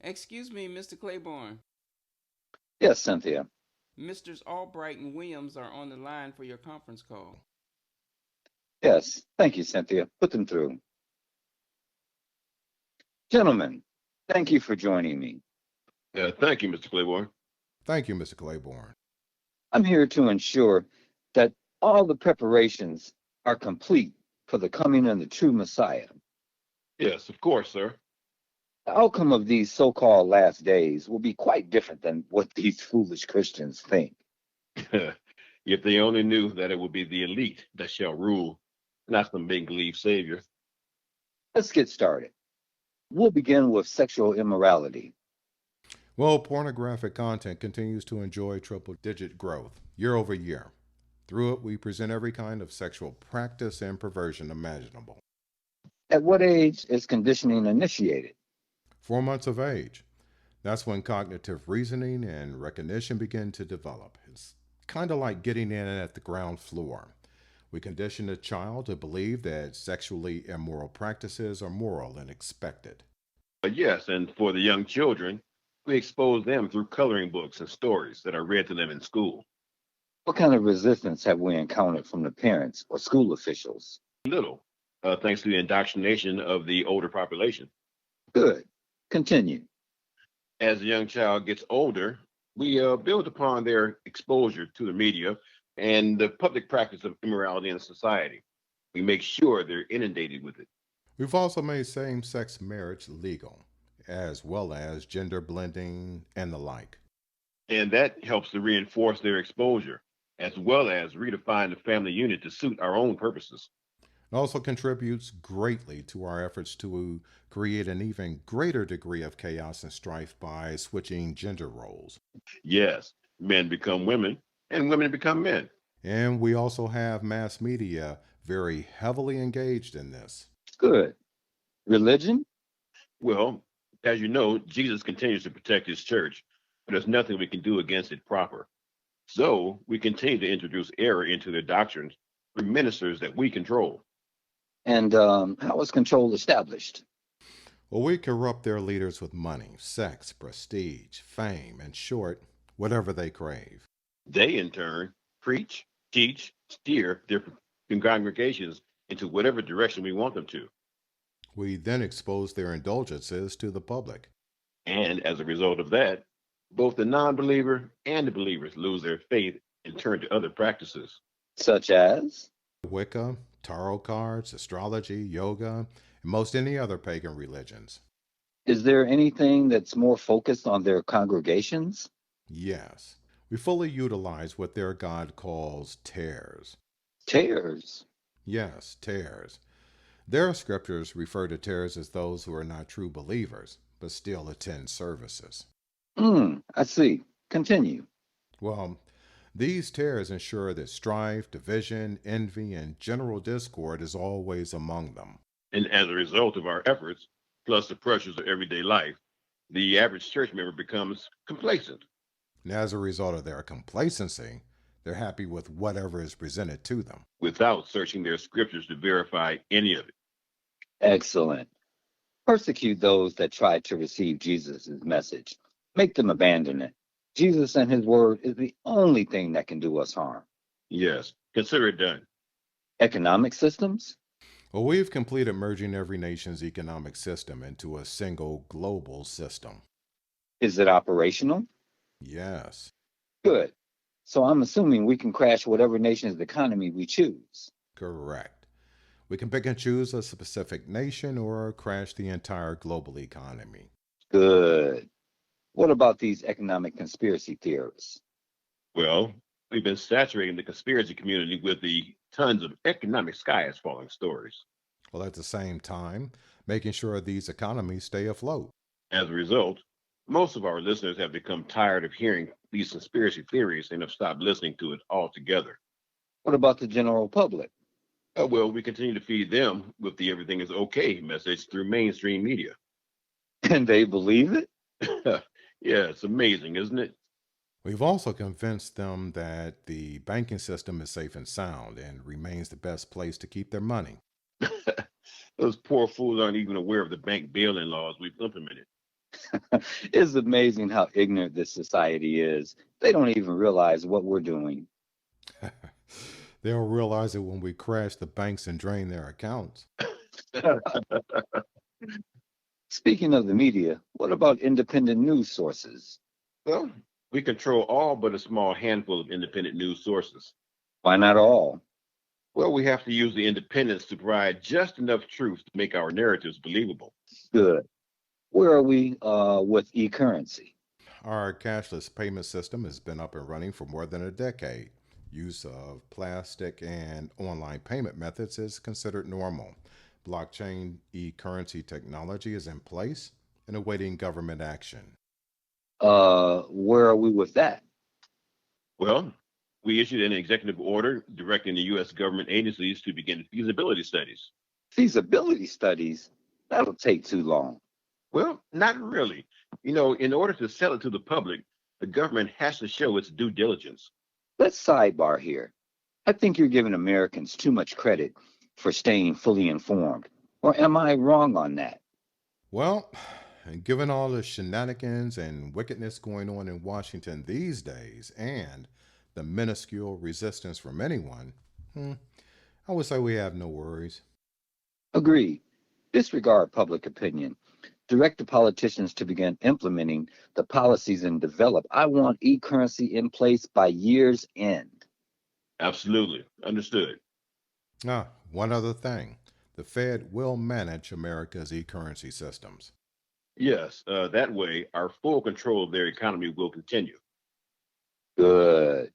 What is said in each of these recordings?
Excuse me, Mr. Claiborne. Yes, Cynthia. Misters Albright and Williams are on the line for your conference call. Yes. Thank you, Cynthia. Put them through. Gentlemen, thank you for joining me. Thank you, Mr. Claiborne. Thank you, Mr. Claiborne. I'm here to ensure that all the preparations are complete for the coming of the true Messiah. Yes, of course, sir. The outcome of these so called last days will be quite different than what these foolish Christians think. If they only knew that it will be the elite that shall rule, not some make believe savior. Let's get started. We'll begin with sexual immorality. Well, pornographic content continues to enjoy triple digit growth year over year. Through it, we present every kind of sexual practice and perversion imaginable. At what age is conditioning initiated? 4 months of age. That's when cognitive reasoning and recognition begin to develop. It's kind of like getting in at the ground floor. We condition a child to believe that sexually immoral practices are moral and expected. Yes, and for the young children, we expose them through coloring books and stories that are read to them in school. What kind of resistance have we encountered from the parents or school officials? Little, thanks to the indoctrination of the older population. Good. Continue. As the young child gets older, we build upon their exposure to the media and the public practice of immorality in society. We make sure they're inundated with it. We've also made same sex marriage legal, as well as gender blending and the like. And that helps to reinforce their exposure, as well as redefine the family unit to suit our own purposes. It also contributes greatly to our efforts to create an even greater degree of chaos and strife by switching gender roles. Yes, men become women, and women become men. And we also have mass media very heavily engaged in this. Good. Religion? Well, as you know, Jesus continues to protect his church, but there's nothing we can do against it proper. So we continue to introduce error into their doctrines through ministers that we control. And how is control established? Well, we corrupt their leaders with money, sex, prestige, fame, in short, whatever they crave. They, in turn, preach, teach, steer their congregations into whatever direction we want them to. We then expose their indulgences to the public. And as a result of that, both the non believer and the believers lose their faith and turn to other practices. Such as? Wicca, tarot cards, astrology, yoga, and most any other pagan religions. Is there anything that's more focused on their congregations? Yes, we fully utilize what their God calls tares. Tears. Yes, tares. Their scriptures refer to tares as those who are not true believers, but still attend services. I see. Continue. Well, these tares ensure that strife, division, envy, and general discord is always among them. And as a result of our efforts, plus the pressures of everyday life, the average church member becomes complacent. And as a result of their complacency, they're happy with whatever is presented to them. Without searching their scriptures to verify any of it. Excellent. Persecute those that try to receive Jesus' message. Make them abandon it. Jesus and his word is the only thing that can do us harm. Yes, consider it done. Economic systems? Well, we've completed merging every nation's economic system into a single global system. Is it operational? Yes. Good. So I'm assuming we can crash whatever nation's economy we choose. Correct. We can pick and choose a specific nation or crash the entire global economy. Good. What about these economic conspiracy theorists? Well, we've been saturating the conspiracy community with the tons of economic sky is falling stories. While at the same time, making sure these economies stay afloat. As a result, most of our listeners have become tired of hearing these conspiracy theories and have stopped listening to it altogether. What about the general public? Well, we continue to feed them with the everything is okay message through mainstream media. And they believe it? Yeah, it's amazing, isn't it? We've also convinced them that the banking system is safe and sound and remains the best place to keep their money. Those poor fools aren't even aware of the bank bailing laws we've implemented. It's amazing how ignorant this society is. They don't even realize what we're doing. They'll realize it when we crash the banks and drain their accounts. Speaking of the media, what about independent news sources? Well, we control all but a small handful of independent news sources. Why not all? Well, we have to use the independence to provide just enough truth to make our narratives believable. Good. Where are we with e-currency? Our cashless payment system has been up and running for more than a decade. Use of plastic and online payment methods is considered normal. Blockchain e-currency technology is in place and awaiting government action. Where are we with that? Well, we issued an executive order directing the U.S. government agencies to begin feasibility studies. Feasibility studies? That'll take too long. Well, not really. In order to sell it to the public, the government has to show its due diligence. Let's sidebar here. I think you're giving Americans too much credit for staying fully informed. Or am I wrong on that? Well, and given all the shenanigans and wickedness going on in Washington these days and the minuscule resistance from anyone, I would say we have no worries. Agreed. Disregard public opinion. Direct the politicians to begin implementing the policies and develop. I want e-currency in place by year's end. Absolutely. Understood. One other thing. The Fed will manage America's e-currency systems. Yes, that way our full control of their economy will continue. Good.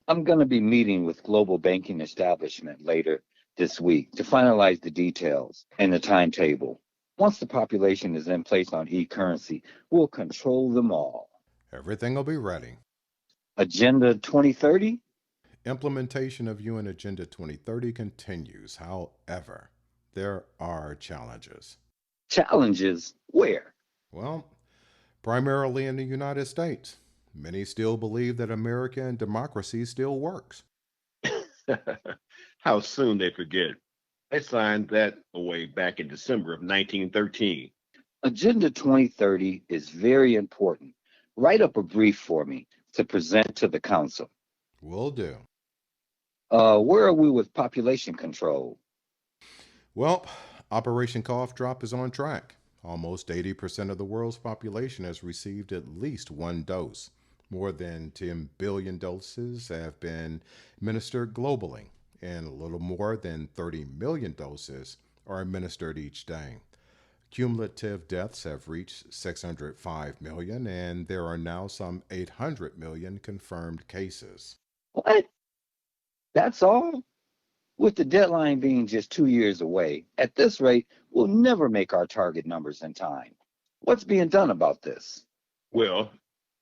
I'm going to be meeting with global banking establishment later this week to finalize the details and the timetable. Once the population is in place on e-currency, we'll control them all. Everything will be ready. Agenda 2030? Implementation of UN Agenda 2030 continues. However, there are challenges. Challenges? Where? Well, primarily in the United States. Many still believe that American democracy still works. How soon they forget. They signed that away back in December of 1913. Agenda 2030 is very important. Write up a brief for me to present to the council. Will do. Where are we with population control? Well, Operation Cough Drop is on track. Almost 80% of the world's population has received at least one dose. More than 10 billion doses have been administered globally, and a little more than 30 million doses are administered each day. Cumulative deaths have reached 605 million, and there are now some 800 million confirmed cases. What? That's all? With the deadline being just 2 years away, at this rate, we'll never make our target numbers in time. What's being done about this? Well,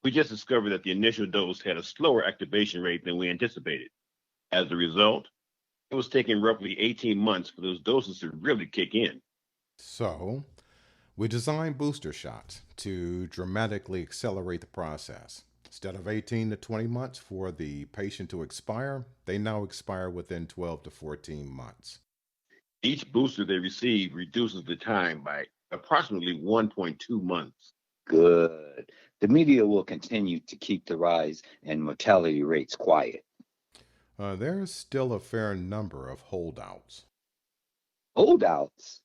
we just discovered that the initial dose had a slower activation rate than we anticipated. As a result, it was taking roughly 18 months for those doses to really kick in. So, we designed booster shots to dramatically accelerate the process. Instead of 18 to 20 months for the patient to expire, they now expire within 12 to 14 months. Each booster they receive reduces the time by approximately 1.2 months. Good. The media will continue to keep the rise in mortality rates quiet. There's still a fair number of holdouts. Holdouts?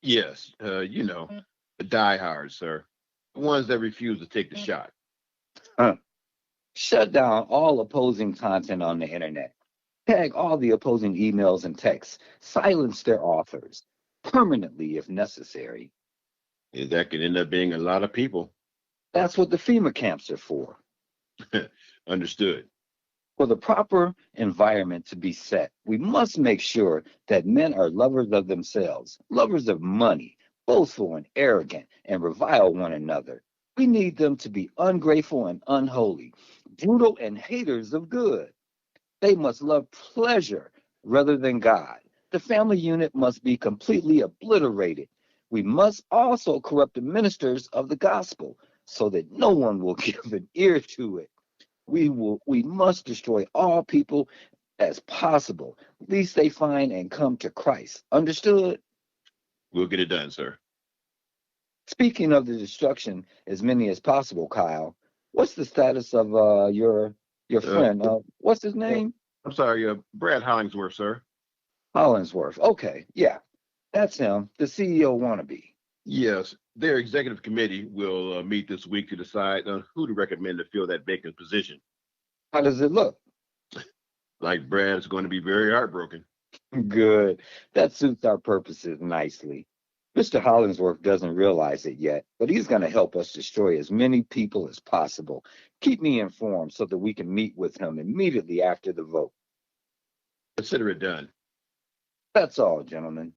Yes, the diehards, sir. The ones that refuse to take the shot. Shut down all opposing content on the internet. Tag all the opposing emails and texts. Silence their authors, permanently if necessary. That could end up being a lot of people. That's what the FEMA camps are for. Understood. For the proper environment to be set, we must make sure that men are lovers of themselves, lovers of money, boastful and arrogant, and revile one another. We need them to be ungrateful and unholy, brutal and haters of good. They must love pleasure rather than God. The family unit must be completely obliterated. We must also corrupt the ministers of the gospel so that no one will give an ear to it. We must destroy all people as possible, lest they find and come to Christ. Understood? We'll get it done, sir. Speaking of the destruction, as many as possible, Kyle, what's the status of your friend? What's his name? I'm sorry, Brad Hollingsworth, sir. Hollingsworth. Okay, yeah, that's him, the CEO wannabe. Yes, their executive committee will meet this week to decide on who to recommend to fill that vacant position. How does it look? Like Brad is going to be very heartbroken. Good. That suits our purposes nicely. Mr. Hollingsworth doesn't realize it yet, but he's going to help us destroy as many people as possible. Keep me informed so that we can meet with him immediately after the vote. Consider it done. That's all, gentlemen.